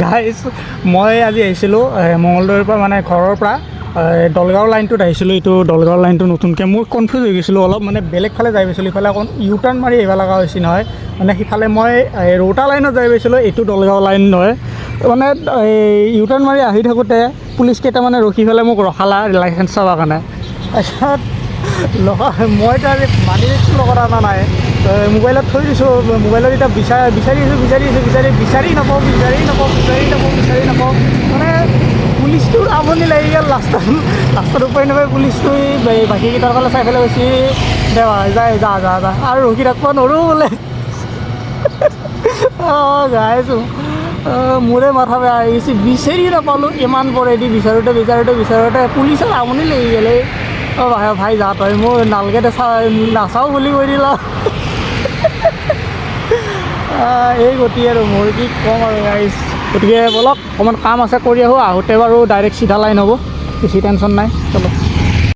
Guys মই আজি আহিছিলোঁ মঙলদৈৰ পৰা মানে ঘৰৰ পৰা দলগাঁও লাইনটোত আহিছিলোঁ। এইটো দলগাঁও লাইনটো নতুনকৈ মোৰ কনফিউজ হৈ গৈছিলোঁ অলপ, মানে বেলেগ ফালে যাই পাইছিলোঁ। ইফালে অকণ ইউ টাৰ্ণ মাৰি আহিব লগা হৈছে নহয়, মানে সিফালে মই ৰৌতা লাইনত যাই পাইছিলোঁ, এইটো দলগাঁও লাইন নহয়। মানে ইউ টাৰ্ণ মাৰি আহি থাকোঁতে পুলিচ কেইটামানে ৰখি পেলাই মোক ৰখালা লাইচেঞ্চ চাবৰ কাৰণে। তাৰপিছত মইতো আজি মানি ৰিক্সটো লগত অনা নাই, মোবাইলত থৈ দিছোঁ। মোবাইলত এতিয়া বিচাৰি নাপাওঁ মানে পুলিচটোৰ আমনি লাগি গ'ল। লাষ্টত উপায় নাপায় পুলিচটো বাকীকেইটাৰ ফালে চাই পেলাই বেছি দেৱা যা আৰু ৰখি থাকিব নোৱাৰোঁ বোলে। গাইছোঁ মোৰে মাথা বেয়া হৈ গৈছে, বিচাৰি নাপালোঁ। ইমান পৰেদি বিচাৰোঁতে পুলিচৰ আমনি লাগি গ'লে। ভাই যা তই মোৰ নালগে নাচাওঁ বুলি কৈ দিলা। এই গতি আৰু মোৰ কি ক'ম আৰু গাইছ। গতিকে ব'লক অকণমান কাম আছে কৰি আহোঁ, আহোঁতে বাৰু ডাইৰেক্ট চিধা লাইন হ'ব, বেছি টেনশ্যন নাই। চলো।